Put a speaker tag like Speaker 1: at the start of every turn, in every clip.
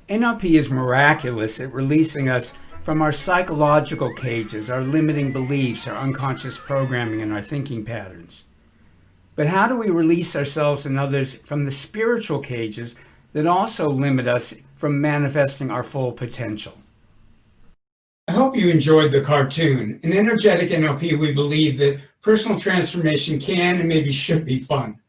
Speaker 1: NLP is miraculous at releasing us from our psychological cages, our limiting beliefs, our unconscious programming, and our thinking patterns. But how do we release ourselves and others from the spiritual cages that also limit us from manifesting our full potential? I hope you enjoyed the cartoon. In Energetic NLP, we believe that personal transformation can and maybe should be fun.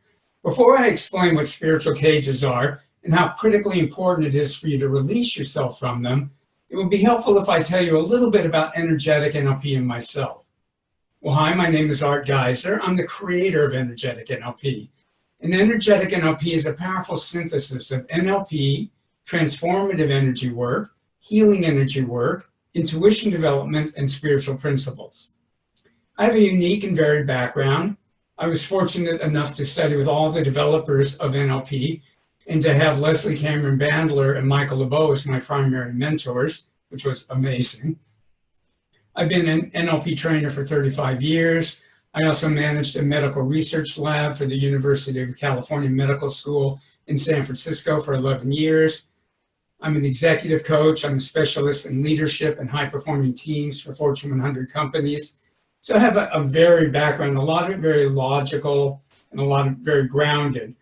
Speaker 1: Before I explain what spiritual cages are and how critically important it is for you to release yourself from them, it would be helpful if I tell you a little bit about Energetic NLP and myself. Well, hi, my name is Art Giser. I'm the creator of Energetic NLP. And Energetic NLP is a powerful synthesis of NLP, transformative energy work, healing energy work, intuition development, and spiritual principles. I have a unique and varied background. I was fortunate enough to study with all the developers of NLP and to have Leslie Cameron Bandler and Michael LeBeau as my primary mentors, which was amazing. I've been an NLP trainer for 35 years. I also managed a medical research lab for the University of California Medical School in San Francisco for 11 years. I'm an executive coach. I'm a specialist in leadership and high-performing teams for Fortune 100 companies. So I have a varied background, a lot of it very logical and a lot of very grounded.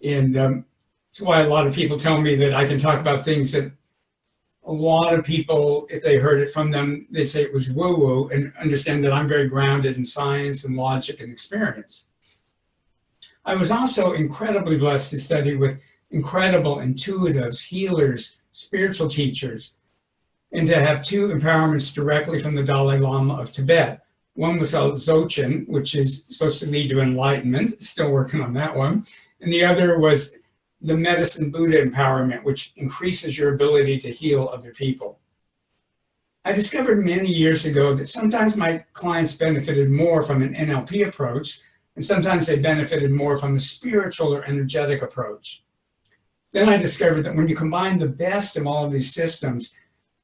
Speaker 1: And that's why a lot of people tell me that I can talk about things that a lot of people, if they heard it from them, they'd say it was woo-woo, and understand that I'm very grounded in science and logic and experience. I was also incredibly blessed to study with incredible intuitives, healers, spiritual teachers, and to have two empowerments directly from the Dalai Lama of Tibet. One was called Dzogchen, which is supposed to lead to enlightenment, still working on that one. And the other was the Medicine Buddha empowerment, which increases your ability to heal other people. I discovered many years ago that sometimes my clients benefited more from an NLP approach, and sometimes they benefited more from the spiritual or energetic approach. Then I discovered that when you combine the best of all of these systems,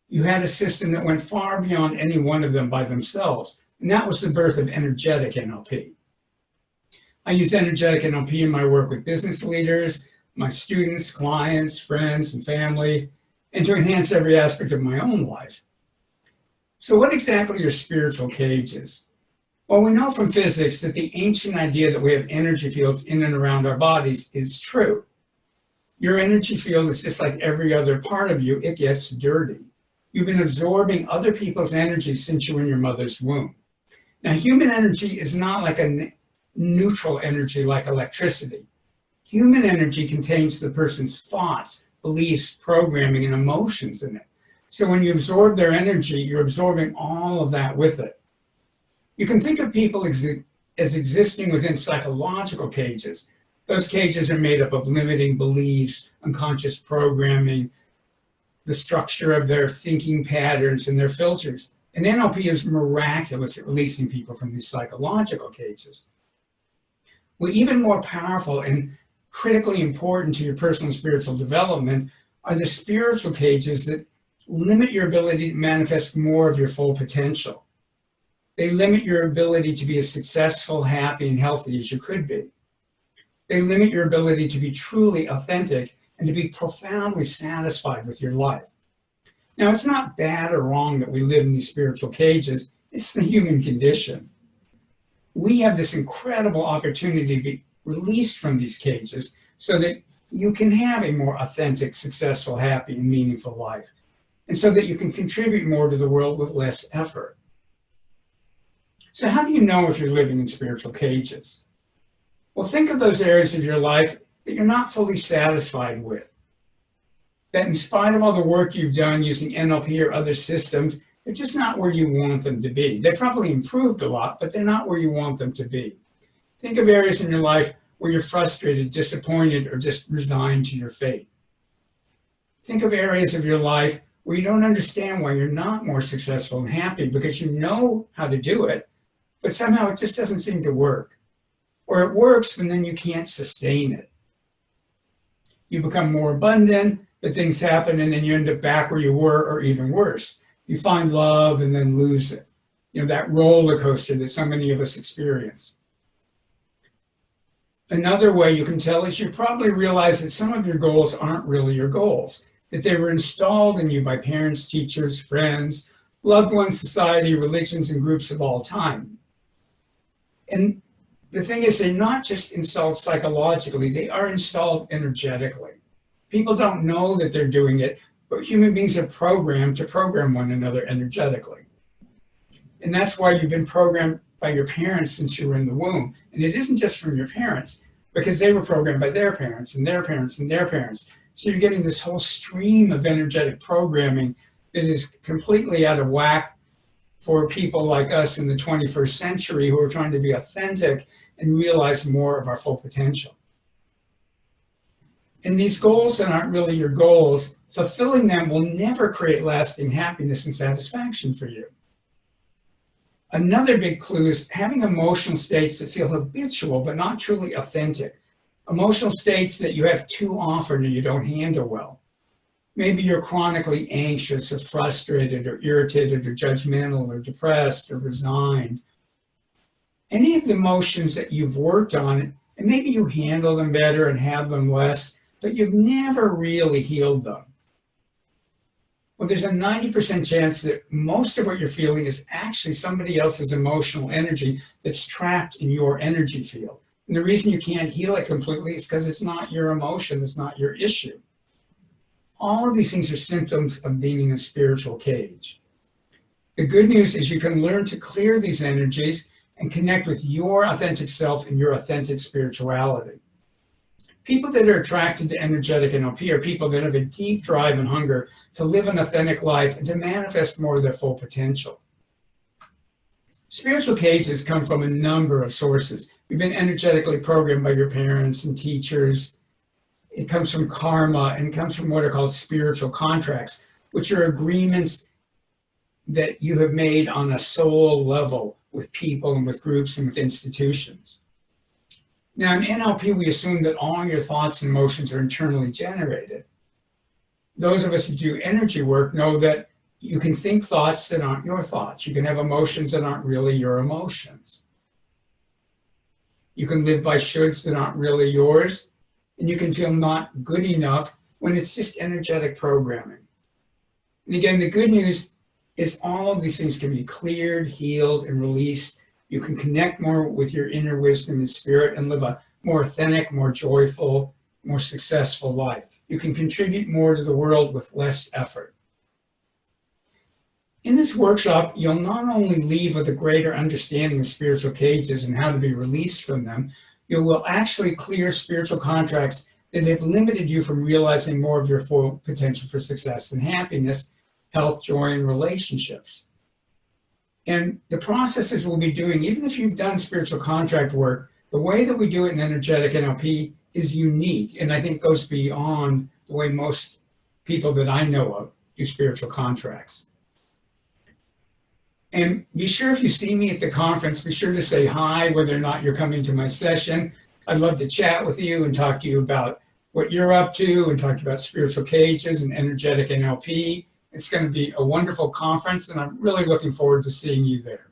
Speaker 1: you had a system that went far beyond any one of them by themselves. And that was the birth of Energetic NLP. I use Energetic NLP in my work with business leaders, my students, clients, friends, and family, and to enhance every aspect of my own life. So what exactly are spiritual cages? Well, we know from physics that the ancient idea that we have energy fields in and around our bodies is true. Your energy field is just like every other part of you. It gets dirty. You've been absorbing other people's energy since you were in your mother's womb. Now, human energy is not like a neutral energy like electricity. Human energy contains the person's thoughts, beliefs, programming, and emotions in it. So when you absorb their energy, you're absorbing all of that with it. You can think of people as existing within psychological cages. Those cages are made up of limiting beliefs, unconscious programming, the structure of their thinking patterns and their filters. And NLP is miraculous at releasing people from these psychological cages. Well, even more powerful and critically important to your personal spiritual development are the spiritual cages that limit your ability to manifest more of your full potential. They limit your ability to be as successful, happy, and healthy as you could be. They limit your ability to be truly authentic and to be profoundly satisfied with your life. Now, it's not bad or wrong that we live in these spiritual cages. It's the human condition. We have this incredible opportunity to be released from these cages so that you can have a more authentic, successful, happy, and meaningful life, and so that you can contribute more to the world with less effort. So how do you know if you're living in spiritual cages? Well, think of those areas of your life that you're not fully satisfied with, that in spite of all the work you've done using NLP or other systems, they're just not where you want them to be. They've probably improved a lot, but they're not where you want them to be. Think of areas in your life where you're frustrated, disappointed, or just resigned to your fate. Think of areas of your life where you don't understand why you're not more successful and happy because you know how to do it, but somehow it just doesn't seem to work. Or it works, but then you can't sustain it. You become more abundant, but things happen, and then you end up back where you were, or even worse. You find love and then lose it. You know, that roller coaster that so many of us experience. Another way you can tell is you probably realize that some of your goals aren't really your goals, that they were installed in you by parents, teachers, friends, loved ones, society, religions, and groups of all time. And the thing is, they're not just installed psychologically, they are installed energetically. People don't know that they're doing it, but human beings are programmed to program one another energetically. And that's why you've been programmed by your parents since you were in the womb. And it isn't just from your parents, because they were programmed by their parents and their parents and their parents. So you're getting this whole stream of energetic programming that is completely out of whack for people like us in the 21st century who are trying to be authentic and realize more of our full potential. And these goals that aren't really your goals, fulfilling them will never create lasting happiness and satisfaction for you. Another big clue is having emotional states that feel habitual but not truly authentic. Emotional states that you have too often or you don't handle well. Maybe you're chronically anxious or frustrated or irritated or judgmental or depressed or resigned. Any of the emotions that you've worked on, and maybe you handle them better and have them less, but you've never really healed them. Well, there's a 90% chance that most of what you're feeling is actually somebody else's emotional energy that's trapped in your energy field. And the reason you can't heal it completely is because it's not your emotion, it's not your issue. All of these things are symptoms of being in a spiritual cage. The good news is you can learn to clear these energies and connect with your authentic self and your authentic spirituality. People that are attracted to energetic NLP are people that have a deep drive and hunger to live an authentic life and to manifest more of their full potential. Spiritual cages come from a number of sources. You've been energetically programmed by your parents and teachers. It comes from karma and comes from what are called spiritual contracts, which are agreements that you have made on a soul level with people and with groups and with institutions. Now, in NLP, we assume that all your thoughts and emotions are internally generated. Those of us who do energy work know that you can think thoughts that aren't your thoughts. You can have emotions that aren't really your emotions. You can live by shoulds that aren't really yours. And you can feel not good enough when it's just energetic programming. And again, the good news is all of these things can be cleared, healed, and released. You can connect more with your inner wisdom and spirit and live a more authentic, more joyful, more successful life. You can contribute more to the world with less effort. In this workshop, you'll not only leave with a greater understanding of spiritual cages and how to be released from them, you will actually clear spiritual contracts that have limited you from realizing more of your full potential for success and happiness, health, joy, and relationships. And the processes we'll be doing, even if you've done spiritual contract work, the way that we do it in Energetic NLP is unique, and I think goes beyond the way most people that I know of do spiritual contracts. And be sure, if you see me at the conference, be sure to say hi, whether or not you're coming to my session. I'd love to chat with you and talk to you about what you're up to and talk about spiritual cages and Energetic NLP. It's going to be a wonderful conference, and I'm really looking forward to seeing you there.